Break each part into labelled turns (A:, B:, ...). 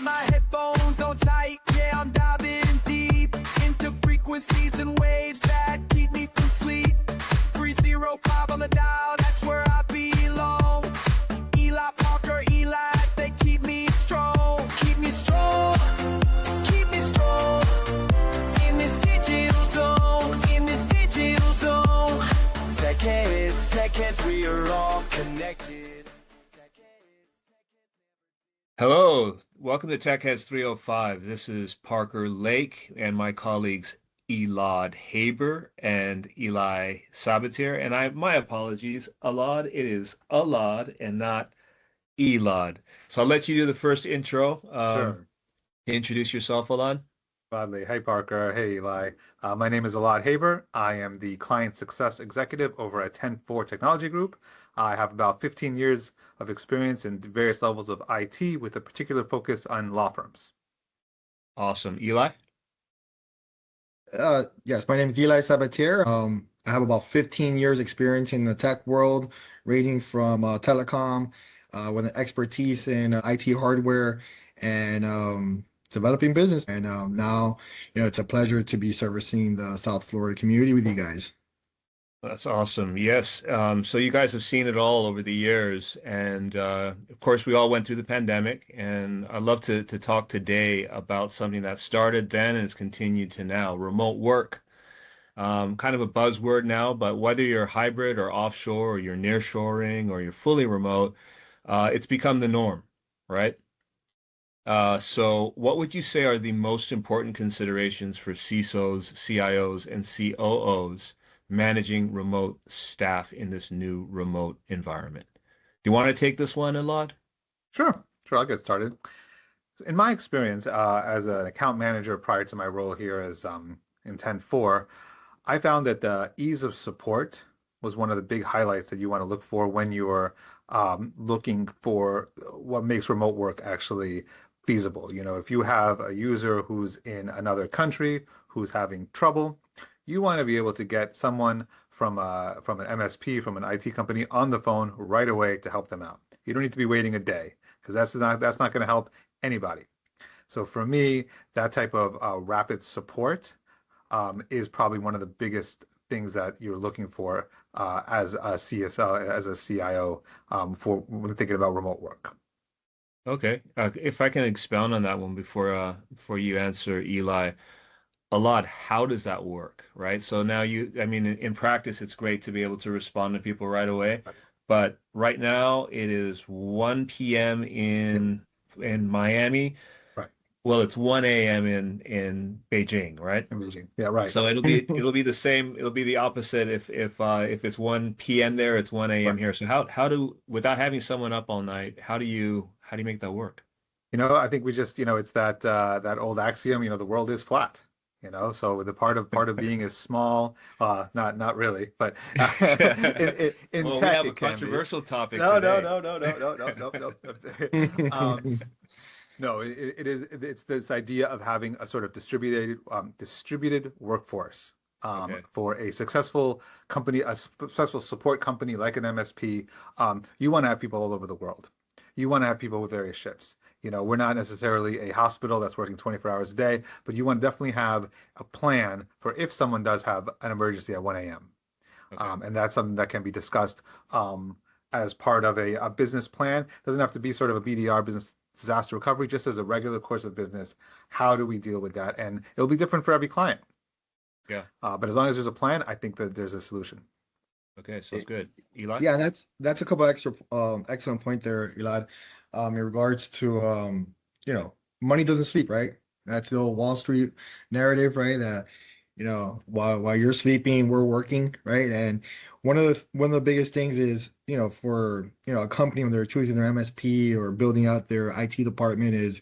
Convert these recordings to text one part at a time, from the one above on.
A: Got my headphones on tight, yeah, I'm diving deep into frequencies and waves that keep me from sleep. 305 on the dial, that's where I belong. Eli Parker, Elad, they keep me strong. Keep me strong, keep me strong. In this digital zone, in this digital zone. Tech heads, we are all connected.
B: Hello, welcome to Tech Heads 305. This is Parker Lake and my colleagues Elad Haber and Eli Sabatier. And my apologies, Elad, it is Elad and not Elad. So I'll let you do the first intro.
C: Sure.
B: Introduce yourself, Elad.
C: Gladly. Hey, Parker. Hey, Eli. My name is Elad Haber. I am the Client Success Executive over at 10-4 Technology Group. I have about 15 years of experience in various levels of IT with a particular focus on law firms.
B: Awesome. Eli?
D: Yes, my name is Eli Sabatier. I have about 15 years experience in the tech world, ranging from telecom, with an expertise in IT hardware and developing business. And now, it's a pleasure to be servicing the South Florida community with you guys.
B: That's awesome. Yes. So you guys have seen it all over the years. And of course, we all went through the pandemic. And I'd love to talk today about something that started then and has continued to now, remote work. Kind of a buzzword now, but whether you're hybrid or offshore or you're nearshoring or you're fully remote, it's become the norm, right? So what would you say are the most important considerations for CISOs, CIOs, and COOs managing remote staff in this new remote environment? Do you want to take this one, Elad?
C: Sure, I'll get started. In my experience as an account manager prior to my role here as in 10-4, I found that the ease of support was one of the big highlights that you want to look for when you're looking for what makes remote work actually feasible. If you have a user who's in another country who's having trouble, you want to be able to get someone from an MSP, from an IT company on the phone right away to help them out. You don't need to be waiting a day because that's not going to help anybody. So for me, that type of rapid support is probably one of the biggest things that you're looking for as a CSO, as a CIO, for when thinking about remote work.
B: Okay. If I can expound on that one before you answer, Eli. Elad, how does that work, right? So now in practice, it's great to be able to respond to people right away. But right now it is 1 p.m. in Miami.
C: Right.
B: Well, it's 1 a.m. in Beijing, right?
C: In Beijing. Yeah, right.
B: So it'll be the same. It'll be the opposite if it's 1 p.m. there, it's 1 a.m. here. So how without having someone up all night, how do you make that work?
C: I think we just, it's that old axiom, the world is flat. So the part of being is small, not really, but in
B: well,
C: tech,
B: we have a controversial topic
C: no,
B: today.
C: No, it's this idea of having a sort of distributed workforce.
B: Okay.
C: For a successful company, a successful support company like an MSP, you want to have people all over the world. You want to have people with various shifts. We're not necessarily a hospital that's working 24 hours a day, but you want to definitely have a plan for if someone does have an emergency at 1 a.m.
B: Okay.
C: And that's something that can be discussed as part of a business plan. It doesn't have to be sort of a BDR, business disaster recovery, just as a regular course of business. How do we deal with that? And it'll be different for every client.
B: Yeah.
C: But as long as there's a plan, I think that there's a solution.
B: Okay, so good. Eli?
D: Yeah, and that's a couple extra excellent point there, Elad. In regards to money doesn't sleep, right? That's the old Wall Street narrative, right? That while you're sleeping, we're working, right? And one of the biggest things is for a company when they're choosing their MSP or building out their IT department is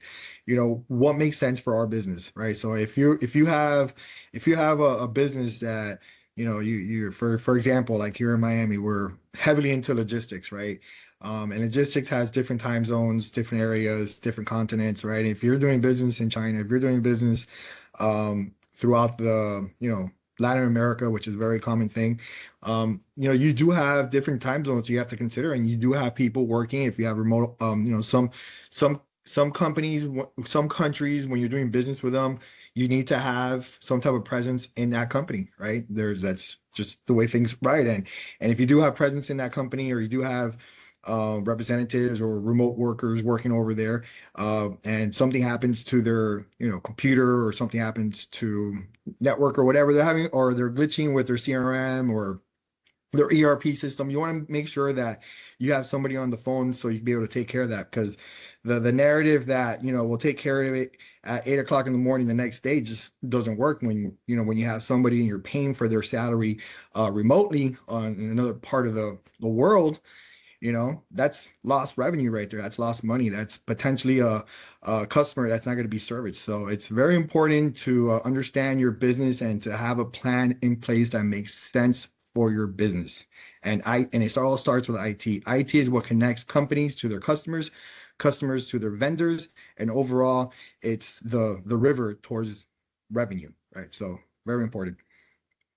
D: what makes sense for our business, right? So if you have a business that you're for example, like here in Miami, we're heavily into logistics, right? And logistics has different time zones, different areas, different continents, right? If you're doing business in China, if you're doing business throughout the Latin America, which is a very common thing, you do have different time zones you have to consider, and you do have people working. If you have remote, some some companies, some countries, when you're doing business with them, you need to have some type of presence in that company, right? That's just the way things right. And if you do have presence in that company, or you do have representatives or remote workers working over there, and something happens to their, computer, or something happens to network or whatever they're having, or they're glitching with their CRM or their ERP system, you want to make sure that you have somebody on the phone so you can be able to take care of that. Because the narrative that, we'll take care of it at 8 o'clock in the morning the next day just doesn't work when when you have somebody and you're paying for their salary remotely in another part of the world. That's lost revenue right there. That's lost money. That's potentially a customer that's not going to be serviced. So it's very important to understand your business and to have a plan in place that makes sense for your business. And it all starts with IT. IT is what connects companies to their customers, customers to their vendors, and overall, it's the river towards revenue, right? So very important.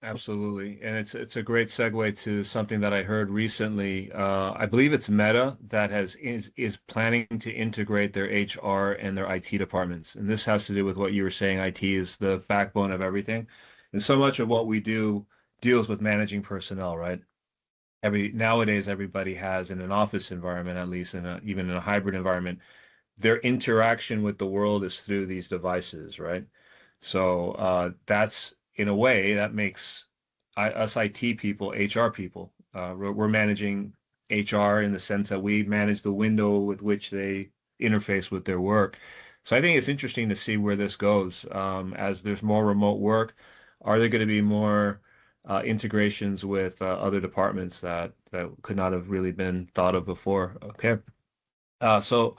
B: Absolutely. And it's a great segue to something that I heard recently. I believe it's Meta that is planning to integrate their HR and their IT departments. And this has to do with what you were saying. IT is the backbone of everything. And so much of what we do deals with managing personnel, right? Nowadays everybody has, in an office environment, at least even in a hybrid environment, their interaction with the world is through these devices, right? So that's, in a way, that makes us IT people HR people. We're managing HR in the sense that we manage the window with which they interface with their work. So I think it's interesting to see where this goes. As there's more remote work, are there going to be more integrations with other departments that could not have really been thought of before? Okay. So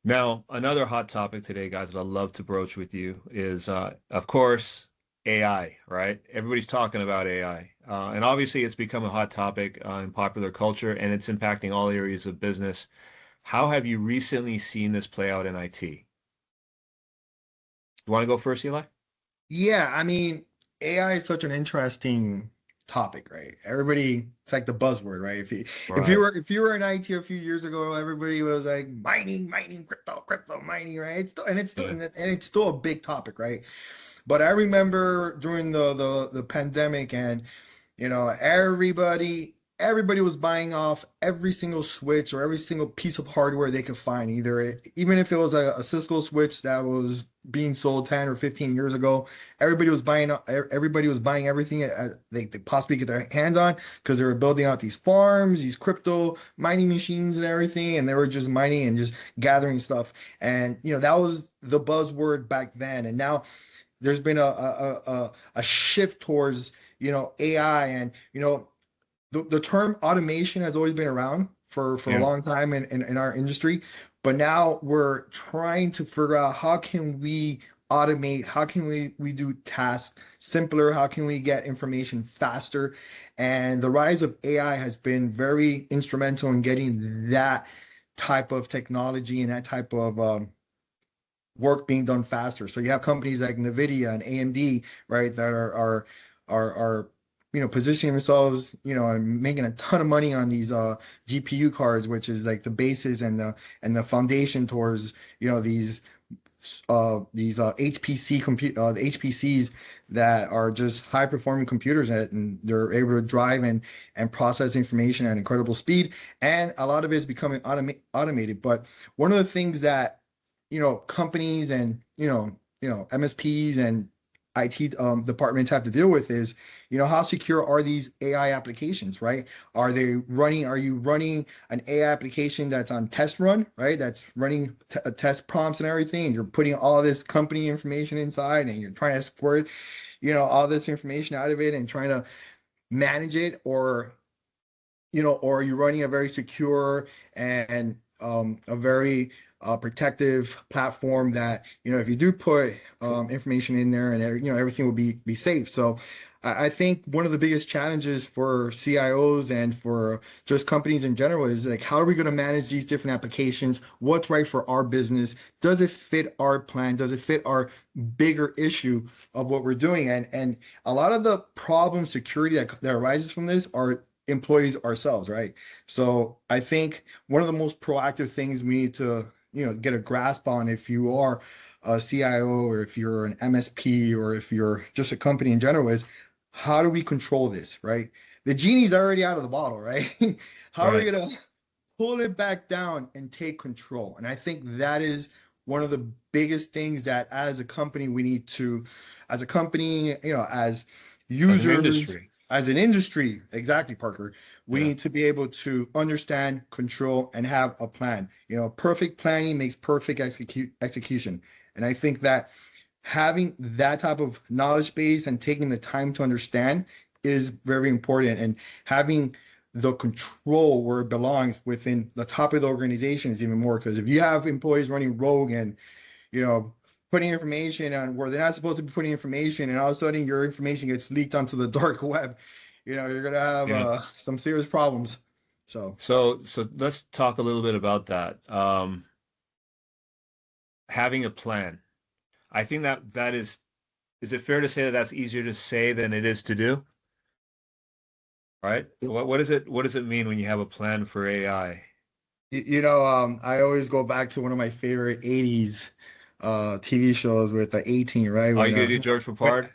B: now, another hot topic today, guys, that I'd love to broach with you is, of course, AI, right? Everybody's talking about AI. And obviously, it's become a hot topic in popular culture, and it's impacting all areas of business. How have you recently seen this play out in IT? You want to go first, Eli?
D: Yeah, I mean, AI is such an interesting topic, right? Everybody, it's like the buzzword, right?
B: Right.
D: If you were in IT a few years ago, everybody was like mining, crypto mining, right?
B: Yeah.
D: And it's still a big topic, right? But I remember during the pandemic, and everybody was buying off every single switch or every single piece of hardware they could find. Even if it was a Cisco switch that was being sold 10 or 15 years ago, everybody was buying everything they could possibly get their hands on, because they were building out these farms, these crypto mining machines and everything, and they were just mining and just gathering stuff. And that was the buzzword back then. And now there's been a shift towards AI. And the term automation has always been around for a
B: Yeah.
D: long time in our industry, but now we're trying to figure out how can we automate, how can we do tasks simpler, how can we get information faster. And the rise of AI has been very instrumental in getting that type of technology and that type of work being done faster. So you have companies like Nvidia and AMD, right, that are positioning themselves, and making a ton of money on these GPU cards, which is like the basis and the foundation towards these the HPCs that are just high performing computers, and they're able to drive and process information at incredible speed. And a lot of it is becoming automated. But one of the things that companies and MSPs and IT departments have to deal with is, how secure are these AI applications, right? Are you running an AI application that's on test run, right? That's running test prompts and everything, and you're putting all this company information inside, and you're trying to squirt, all this information out of it and trying to manage it. Or you're running a very secure and a very protective platform that, if you do put information in there, and everything will be safe. So I think one of the biggest challenges for CIOs and for just companies in general is, like, how are we going to manage these different applications? What's right for our business? Does it fit our plan? Does it fit our bigger issue of what we're doing? And a lot of the problem security that arises from this are employees ourselves, right? So I think one of the most proactive things we need to get a grasp on if you are a CIO or if you're an MSP or if you're just a company in general is how do we control this, right? The genie's already out of the bottle, right? How are we
B: Right.
D: gonna pull it back down and take control? And I think that is one of the biggest things that as a company we need to, as a company, as
B: As an
D: users,
B: industry.
D: as an industry, exactly, Parker, we
B: Yeah.
D: need to be able to understand, control, and have a plan. Perfect planning makes perfect execution. And I think that having that type of knowledge base and taking the time to understand is very important. And having the control where it belongs within the top of the organization is even more, because if you have employees running rogue and you know putting information on where they're not supposed to be putting information, and all of a sudden your information gets leaked onto the dark web, you're gonna have
B: Yeah.
D: some serious problems. So
B: So let's talk a little bit about that. Having a plan. I think that is it fair to say that that's easier to say than it is to do? Right? What does it mean when you have a plan for AI?
D: I always go back to one of my favorite 80s TV shows with the 18, right?
B: Are you gonna do George
D: When
B: Papard?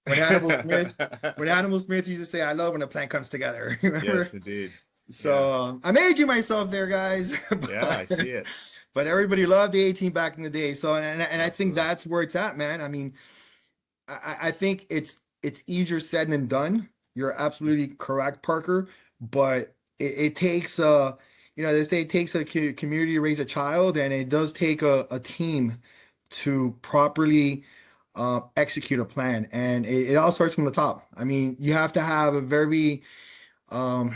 D: when Hannibal Smith when Hannibal Smith used to say, "I love when a plan comes together."
B: Yes,
D: Remember?
B: indeed. Yeah.
D: So I'm aging myself there, guys.
B: Yeah, I see it.
D: But everybody loved the 18 back in the day. So and I think
B: Absolutely.
D: that's where it's at, man. I mean, I think it's easier said than done. You're absolutely correct, Parker. But it takes they say it takes a community to raise a child, and it does take a team to properly execute a plan. And it all starts from the top. I mean, you have to have a very um,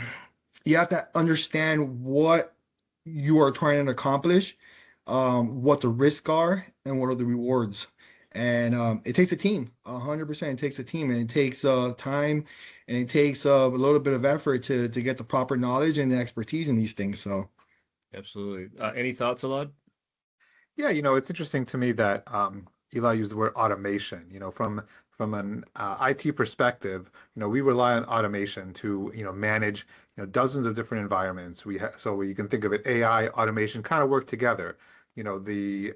D: you have to understand what you are trying to accomplish, what the risks are, and what are the rewards. And it takes a team, 100%. It takes a team, and it takes time, and it takes a little bit of effort to get the proper knowledge and the expertise in these things. So,
B: Absolutely. Any thoughts, Elad?
C: Yeah, it's interesting to me that Eli used the word automation. From an IT perspective, we rely on automation to, manage, dozens of different environments. So you can think of it, AI, automation kind of work together. The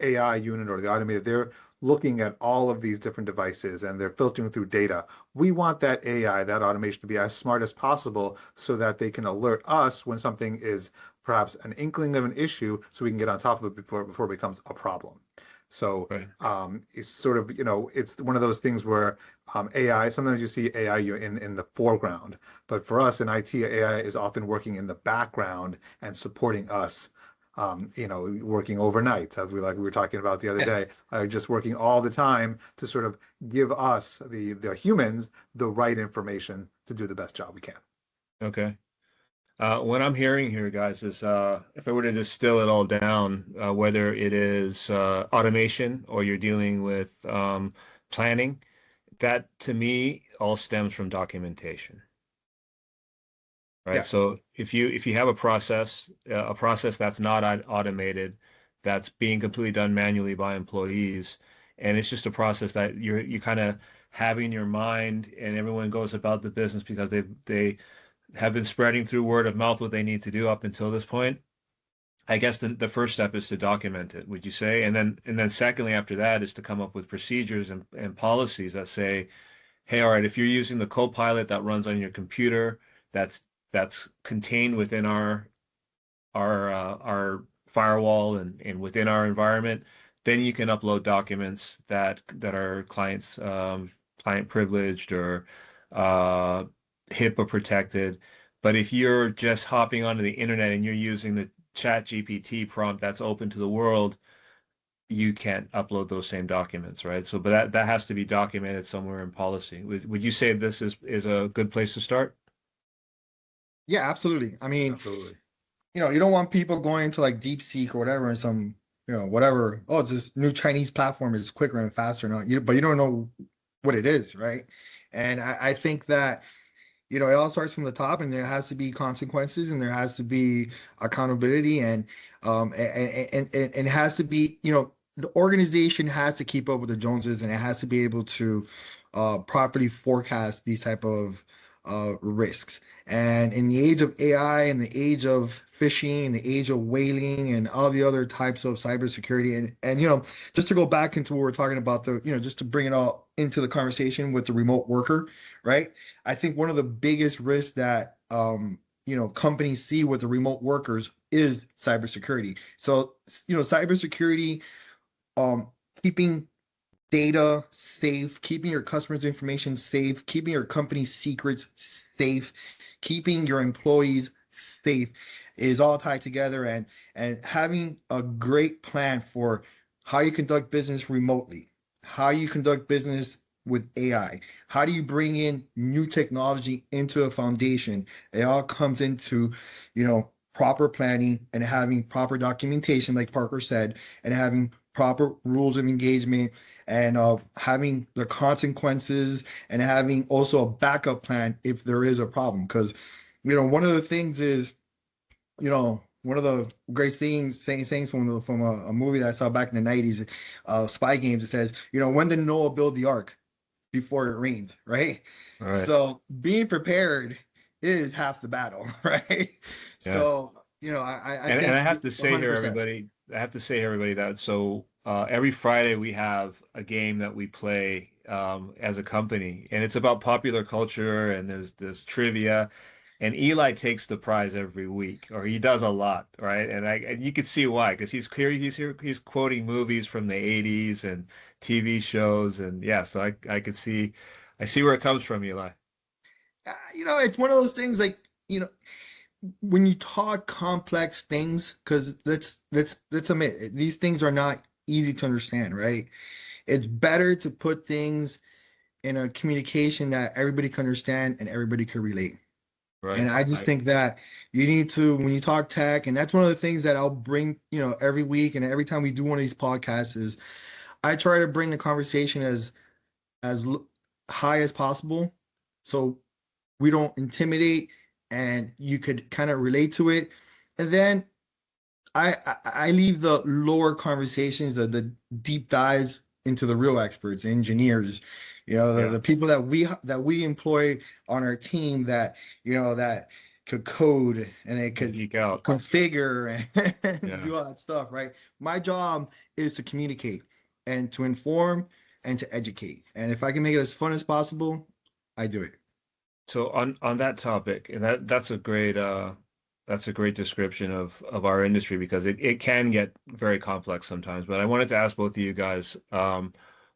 C: AI unit or the automated, they're looking at all of these different devices and they're filtering through data. We want that AI, that automation to be as smart as possible so that they can alert us when something is perhaps an inkling of an issue so we can get on top of it before it becomes a problem. So
B: Right.
C: it's sort of, it's one of those things where AI, sometimes you see AI in the foreground, but for us in IT, AI is often working in the background and supporting us. Working overnight, as we were talking about the other day, just working all the time to sort of give us the humans the right information to do the best job we can.
B: Okay. What I'm hearing here, guys, is if I were to distill it all down, whether it is automation or you're dealing with planning, that to me all stems from documentation, right?
D: yeah,
B: So if you have a process that's not automated, that's being completely done manually by employees, and it's just a process that you kind of have in your mind, and everyone goes about the business because they have been spreading through word of mouth what they need to do up until this point. I guess the first step is to document it, would you say? And then secondly, after that is to come up with procedures and policies that say, hey, all right, if you're using the Copilot that runs on your computer, that's that's contained within our firewall and within our environment, then you can upload documents that are client privileged or uh, HIPAA protected. But if you're just hopping onto the internet and you're using the Chat GPT prompt that's open to the world, you can't upload those same documents, right? So, but that has to be documented somewhere in policy. Would you say this is a good place to start?
D: yeah, absolutely. I mean,
C: Absolutely.
D: you don't want people going to like DeepSeek or whatever and some, whatever. Oh, it's this new Chinese platform. It's quicker and faster. Now, but you don't know what it is, right? And I think that, it all starts from the top, and there has to be consequences, and there has to be accountability, and it has to be, the organization has to keep up with the Joneses, and it has to be able to properly forecast these type of risks. And in the age of AI and the age of phishing, the age of whaling, and all the other types of cybersecurity. And just to go back into what we're talking about, just to bring it all into the conversation with the remote worker, right? I think one of the biggest risks that companies see with the remote workers is cybersecurity. So, cybersecurity, keeping data safe, keeping your customers' information safe, keeping your company's secrets safe, keeping your employees safe is all tied together, and having a great plan for how you conduct business remotely, how you conduct business with AI, how do you bring in new technology into a foundation. It all comes into, proper planning and having proper documentation, like Parker said, and having proper rules of engagement, and having the consequences, and having also a backup plan if there is a problem. Because, one of the things is, one of the great sayings from a movie that I saw back in the 90s, Spy Games, it says, when did Noah build the ark? Before it rains, right?
B: All right.
D: So being prepared is half the battle, right?
B: Yeah.
D: So, I think
B: I have to say here,
D: 100%.
B: everybody, that every Friday we have a game that we play as a company, and it's about popular culture, and there's trivia, and Eli takes the prize every week, or he does a lot, right? And you can see why, because he's quoting movies from the 80s and TV shows, and yeah, so I could see, I see where it comes from, Eli.
D: It's one of those things, like, when you talk complex things, because let's admit, these things are not easy to understand, right? It's better to put things in a communication that everybody can understand and everybody can relate.
B: Right.
D: And I just think that you need to, when you talk tech, and that's one of the things that I'll bring, every week and every time we do one of these podcasts, is I try to bring the conversation as high as possible, so we don't intimidate, and you could kind of relate to it. And then I leave the lower conversations, the deep dives into the real experts, engineers, the people that we employ on our team, that that could code, and they could
B: Geek out.
D: configure and
B: Yeah.
D: do all that stuff, right? My job is to communicate and to inform and to educate. And if I can make it as fun as possible, I do it.
B: So on that topic, and that's a great description of our industry, because it can get very complex sometimes. But I wanted to ask both of you guys,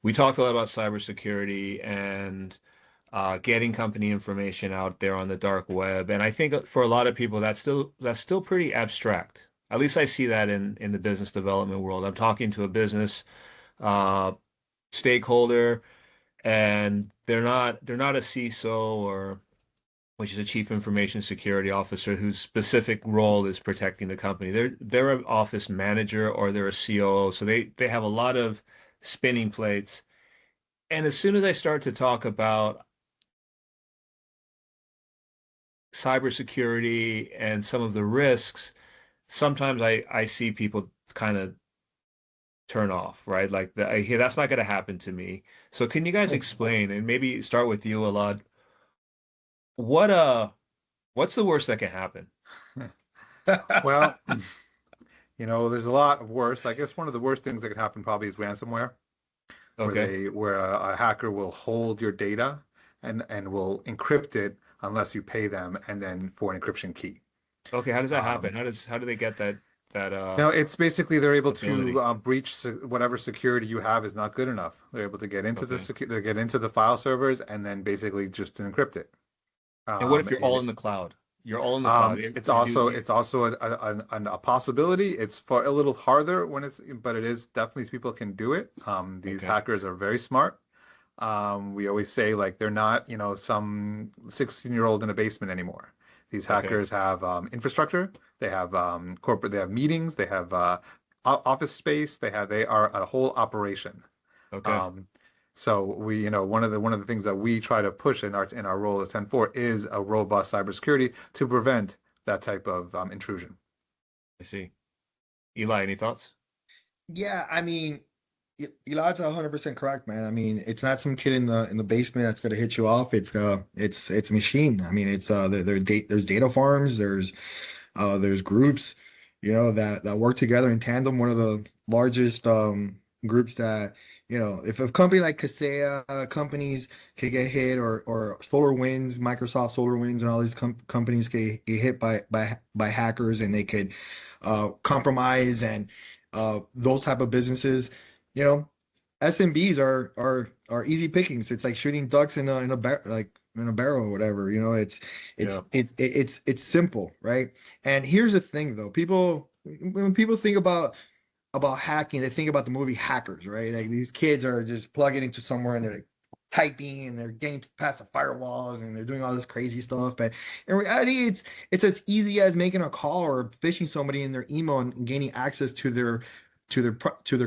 B: we talked a lot about cybersecurity and getting company information out there on the dark web. And I think for a lot of people, that's still pretty abstract. At least I see that in the business development world. I'm talking to a business stakeholder, and they're not a CISO, or which is a chief information security officer, whose specific role is protecting the company. They're an office manager, or they're a COO, so they have a lot of spinning plates. And as soon as I start to talk about cybersecurity and some of the risks, sometimes I see people kind of turn off, right? Like, hey, that's not going to happen to me. So can you guys explain, and maybe start with you, Elad, what's the worst that can happen?
C: Well, there's a lot of worse. I guess one of the worst things that could happen probably is ransomware,
B: Okay.
C: where a hacker will hold your data and will encrypt it unless you pay them, and then for an encryption key.
B: Okay, how does that
C: Um,
B: happen? How do they get that
C: No, it's basically they're able
B: ability?
C: to breach whatever security you have is not good enough. They're able to get into
B: Okay.
C: they get into the file servers, and then basically just encrypt it.
B: And what if you're all
C: It
B: in the cloud? You're all in the cloud.
C: it's
B: You do
C: also
B: you,
C: a possibility. It's for a little harder but it is definitely, people can do it. These
B: okay.
C: hackers are very smart. We always say, like, they're not, some 16-year-old in a basement anymore. These
B: Okay.
C: hackers have infrastructure. They have corporate. They have meetings. They have office space. They are a whole operation.
B: Okay.
C: Um, so one of the things that we try to push in our role as 10-4 is a robust cybersecurity to prevent that type of intrusion.
B: I see. Eli, any thoughts?
D: Yeah, I mean, Elad's 100% correct, man. I mean, it's not some kid in the basement that's gonna hit you off. It's a machine. I mean, it's there's data farms, there's There's groups, that work together in tandem. One of the largest groups that, if a company like Kaseya companies could get hit, or SolarWinds, Microsoft SolarWinds, and all these companies get hit by hackers, and they could compromise, and those type of businesses, you know, SMBs are easy pickings. It's like shooting ducks in a barrel or whatever.
B: Yeah.
D: It's simple, right? And here's the thing, though. When people think about hacking, they think about the movie Hackers, right? Like these kids are just plugging into somewhere, and they're like typing, and they're getting past the firewalls, and they're doing all this crazy stuff. But in reality, it's as easy as making a call or phishing somebody in their email and gaining access to their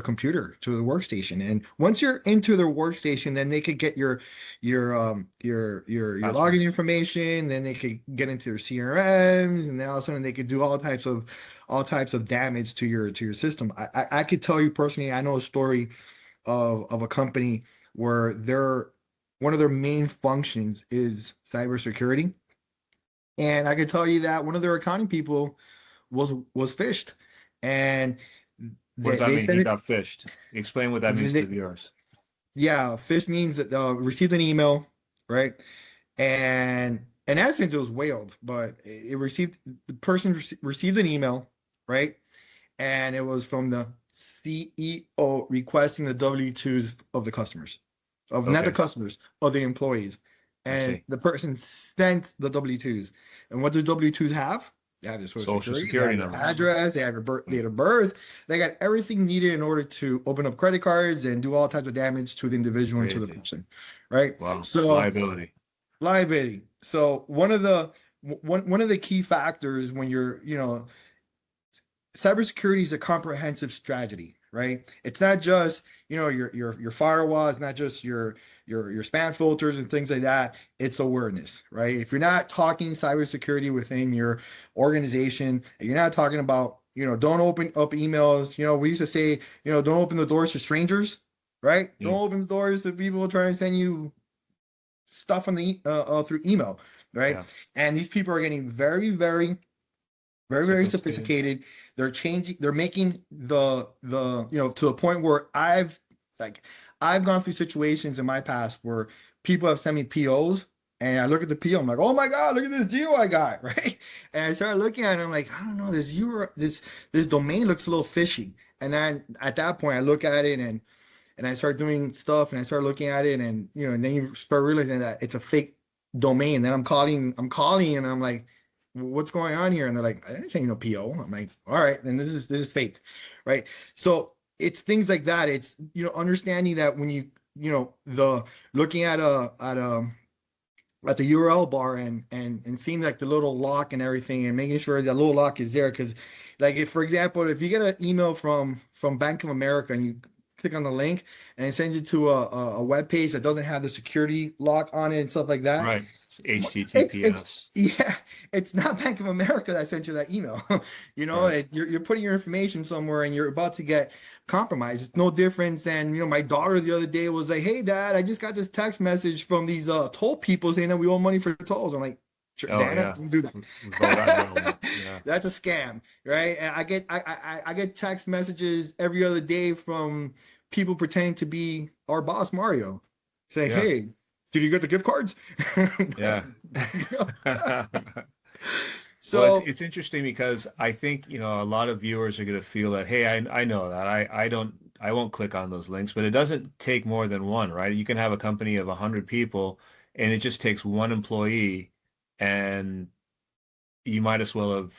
D: computer, to their workstation. And once you're into their workstation, then they could get your
B: Password.
D: login information. Then they could get into their CRMs, and then all of a sudden they could do all types of damage to your system. I could tell you personally, I know a story of a company where one of their main functions is cybersecurity. And I could tell you that one of their accounting people was phished, and
B: What does that
D: they
B: mean?
D: sent
B: He
D: it.
B: got fished. Explain what that means to the
D: They,
B: viewers.
D: yeah, phish means that received an email, right? And in essence, it was whaled, but the person received an email, right? And it was from the CEO requesting the W-2s of the customers, of not the
B: Okay,
D: customers, of the employees.
B: I
D: And
B: see.
D: the person sent the W-2s. And what do W-2s have? They have their social
B: Social
D: security, they
B: security
D: have your
B: numbers.
D: address, they have your birth,
B: Mm,
D: date of birth. They got everything needed in order to open up credit cards and do all types of damage to the individual and to the
B: crazy.
D: person, right?
B: Wow.
D: So
B: Liability.
D: liability. So one of the key factors when cybersecurity is a comprehensive strategy, right? It's not just, your firewall, it's not just your spam filters and things like that. It's awareness, right? If you're not talking cybersecurity within your organization, and you're not talking about, don't open up emails. We used to say, don't open the doors to strangers, right? Don't
B: Mm,
D: open the doors to people trying to send you stuff through email, right?
B: yeah.
D: And these people are getting very, very, very, very
B: Sophisticated.
D: sophisticated. They're making to the point where I've gone through situations in my past where people have sent me POs, and I look at the PO, I'm like, oh my God, look at this deal I got, right? And I started looking at it, I'm like, I don't know, this domain looks a little fishy. And then at that point I look at it, and I start doing stuff, and I start looking at it, and and then you start realizing that it's a fake domain. Then I'm calling, and I'm like, what's going on here? And they're like, I didn't say no PO. I'm like, all right, then this is fake, right? So it's things like that. It's understanding that when the looking at the URL bar, and seeing like the little lock and everything, and making sure that little lock is there. Because like, if for example, if you get an email from Bank of America, and you click on the link, and it sends you to a web page that doesn't have the security lock on it and stuff like that,
B: Right.
D: it's
B: HTTPS.
D: yeah, it's not Bank of America that sent you that email.
B: Right.
D: You're putting your information somewhere, and you're about to get compromised. It's no difference than, my daughter the other day was like, "Hey, Dad, I just got this text message from these toll people saying that we owe money for tolls." I'm like, "Sure,
B: Oh
D: Dana,
B: yeah.
D: don't do
B: We've all gotten that one.
D: that."
B: Yeah.
D: That's a scam, right? And I get text messages every other day from people pretending to be our boss Mario, saying,
B: Yeah.
D: "Hey, did you get the gift cards?"
B: Yeah. Well, it's
D: So,
B: it's interesting because I think, a lot of viewers are going to feel that, hey, I know that. I won't click on those links, but it doesn't take more than one, right? You can have a company of 100 people, and it just takes one employee, and you might as well have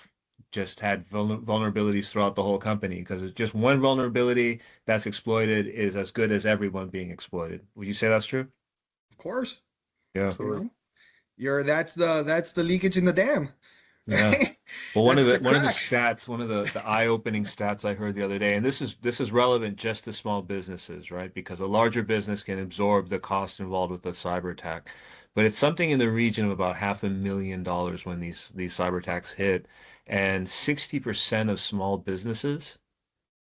B: just had vulnerabilities throughout the whole company, because it's just one vulnerability that's exploited is as good as everyone being exploited. Would you say that's true?
D: of course,
B: Yeah.
D: you
C: Absolutely.
D: know, that's the leakage in the dam,
B: Yeah.
D: right?
B: Well, one of
D: That's
B: the
D: the
B: one of the
D: crack.
B: stats, one of the eye-opening stats I heard the other day, and this is relevant just to small businesses, right? Because a larger business can absorb the cost involved with the cyber attack, but it's something in the region of about $500,000 when these cyber attacks hit, and 60% of small businesses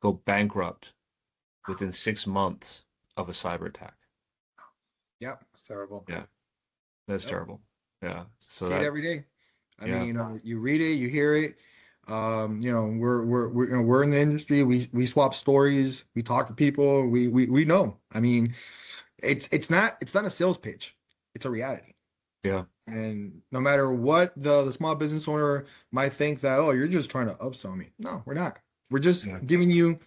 B: go bankrupt within 6 months of a cyber attack.
D: Yep,
C: It's terrible.
B: Yeah, that's
D: yep.
B: terrible. Yeah, so
D: See it every
B: that's
D: day. I mean,
B: yeah,
D: you read it, you hear it. You know, we're in the industry. We swap stories. We talk to people. We know. I mean, it's not a sales pitch. It's a reality.
B: Yeah.
D: And no matter what the small business owner might think that, oh, you're just trying to upsell me. No, we're not. We're just
B: Yeah.
D: giving you,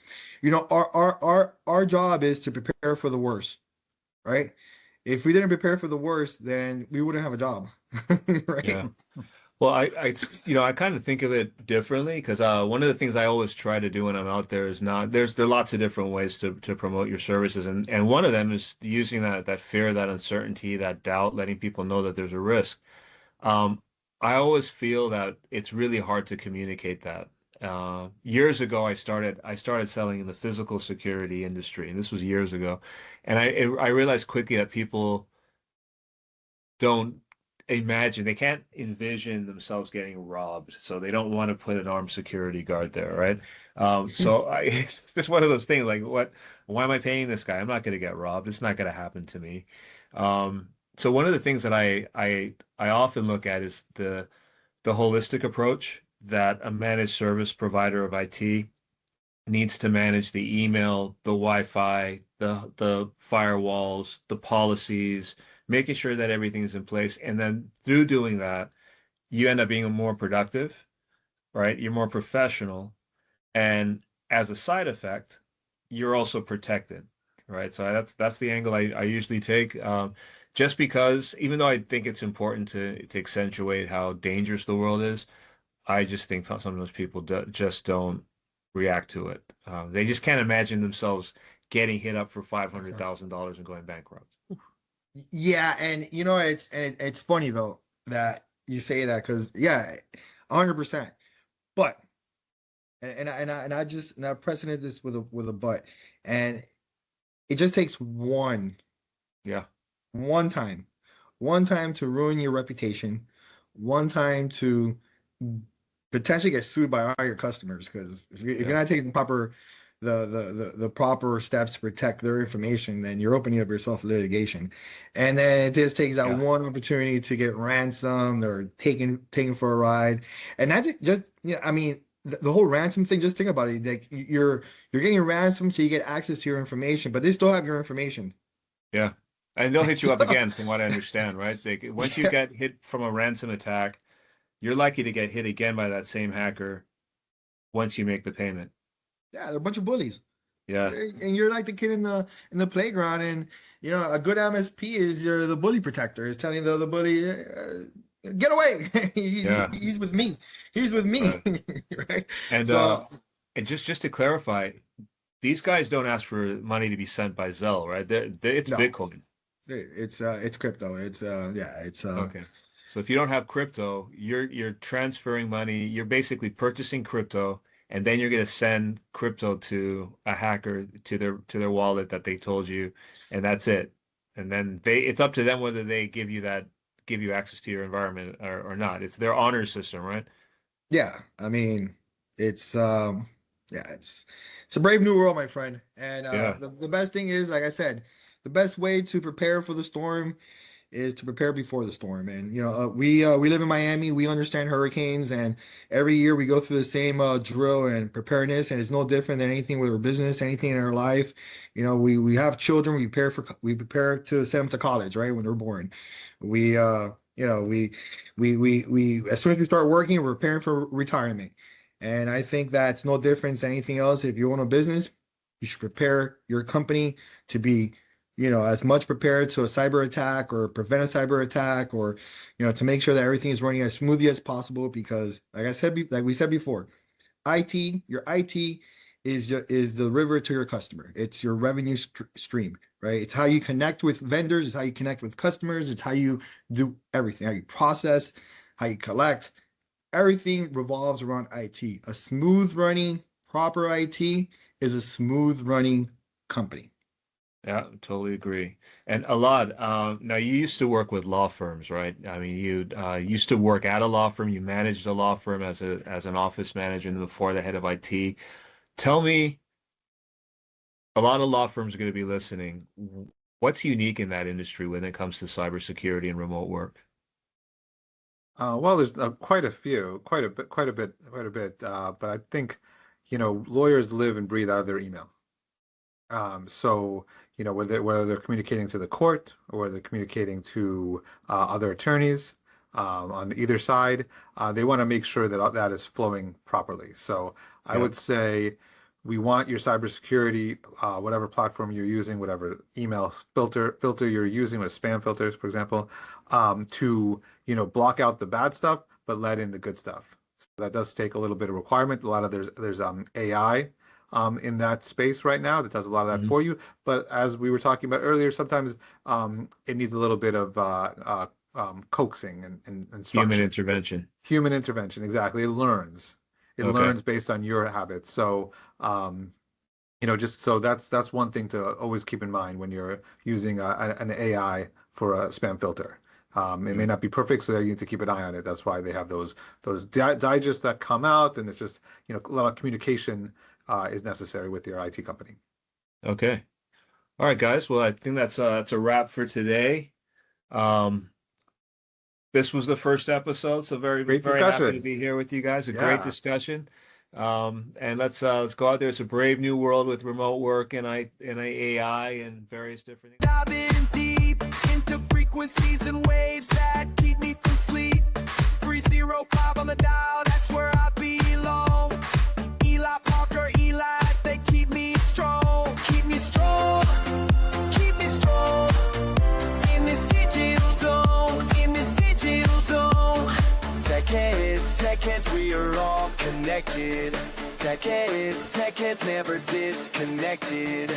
D: you know, our job is to prepare for the worst, right? If we didn't prepare for the worst, then we wouldn't have a job, right?
B: Yeah. Well, I kind of think of it differently because one of the things I always try to do when I'm out there is not there are lots of different ways to promote your services, and one of them is using that fear, that uncertainty, that doubt, letting people know that there's a risk. Um, I always feel that it's really hard to communicate that. Years ago, I started selling in the physical security industry, and this was years ago, and I realized quickly that people don't imagine, they can't envision themselves getting robbed, so they don't want to put an armed security guard there, right? It's just one of those things like, why am I paying this guy? I'm not going to get robbed. It's not going to happen to me. So one of the things that I often look at is the holistic approach that a managed service provider of IT needs to manage: the email, the Wi-Fi, the firewalls, the policies, making sure that everything is in place. And then through doing that, you end up being more productive, right? You're more professional. And as a side effect, you're also protected, right? So that's the angle I usually take. Just because, even though I think it's important to accentuate how dangerous the world is, I just think some of those people just don't react to it. They just can't imagine themselves getting hit up for
D: Makes sense.
B: $500,000 and going bankrupt.
D: Yeah, and you know it's funny though that you say that because yeah, 100%. But and I precedent this with a but, and it just takes
B: Yeah,
D: one time, one time to ruin your reputation, one time to potentially get sued by all your customers because if
B: yeah,
D: you're not taking the proper steps to protect their information, then you're opening up yourself to litigation. And then it just takes that
B: yeah,
D: one opportunity to get ransomed or taken for a ride. And that's just yeah, I mean the whole ransom thing, just think about it. Like you're getting ransom so you get access to your information, but they still have your information.
B: yeah. And they'll hit you up
D: So,
B: again, from what I understand, right? Once you
D: yeah,
B: get hit from a ransom attack, you're likely to get hit again by that same hacker once you make the payment.
D: yeah, they're a bunch of bullies.
B: Yeah,
D: And you're like the kid in the playground, and you know a good MSP is you're the bully protector. Is telling the bully, get away.
B: yeah,
D: He's with me. He's with me,
B: right.
D: right?
B: And
D: So
B: just to clarify, these guys don't ask for money to be sent by Zelle, right? It's
D: no,
B: Bitcoin.
D: it's crypto. It's yeah, it's
B: Okay. So if you don't have crypto, you're transferring money, you're basically purchasing crypto, and then you're going to send crypto to a hacker to their wallet that they told you, and that's it. And then it's up to them whether they give you access to your environment or not. It's their honor system, right?
D: yeah. I mean, it's yeah, it's a brave new world, my friend. And
B: Yeah.
D: the best thing is, like I said, the best way to prepare for the storm is to prepare before the storm. And you know, we live in Miami. We understand hurricanes, and every year we go through the same drill and preparedness. And it's no different than anything with our business, anything in our life. You know, we have children. We prepare to send them to college, right, when they're born. We you know we as soon as we start working, we're preparing for retirement. And I think that's no difference than anything else. If you own a business, you should prepare your company to be as much prepared to a cyber attack or prevent a cyber attack or, to make sure that everything is running as smoothly as possible. Because, like I said, like we said before, your IT is the river to your customer. It's your revenue stream, right? It's how you connect with vendors. It's how you connect with customers. It's how you do everything, how you process, how you collect. Everything revolves around IT. A smooth running, proper IT is a smooth running company.
B: Yeah, totally agree. And Elad, now you used to work with law firms, right? I mean, you used to work at a law firm. You managed a law firm as an office manager and then before the head of IT. Tell me, a lot of law firms are going to be listening. What's unique in that industry when it comes to cybersecurity and remote work?
C: Well, there's quite a few, quite a bit. But I think, lawyers live and breathe out of their email. So, whether they're communicating to the court or whether they're communicating to other attorneys on either side, they want to make sure that that is flowing properly. So, I
B: Yeah.
C: would say we want your cybersecurity, whatever platform you're using, whatever email filter you're using, with spam filters, for example, to block out the bad stuff, but let in the good stuff. So that does take a little bit of requirement. A lot of there's AI in that space right now that does a lot of that
B: Hmm.
C: for you. But as we were talking about earlier, sometimes it needs a little bit of coaxing and
B: Human
C: instruction.
B: intervention.
C: Human intervention, exactly. It learns. It
B: Okay.
C: learns based on your habits. So, just so that's one thing to always keep in mind when you're using an AI for a spam filter. It may
B: Mm.
C: not be perfect, so you need to keep an eye on it. That's why they have those digests that come out, and it's just a lot of communication is necessary with your IT company.
B: Okay. All right, guys. Well, I think that's a wrap for today. Um, this was the first episode, so very,
C: Great
B: very happy to
C: discussion.
B: be here with you guys. A great
C: Yeah.
B: discussion. And let's go out there. It's a brave new world with remote work and AI and various different things.
A: Diving deep into frequencies and waves that keep me from sleep. 305 on the dial, that's where I belong. Elad Parker, Elad, they keep me strong. Keep me strong, keep me strong. In this digital zone, in this digital zone. Tech heads, we are all connected. Tech heads never disconnected.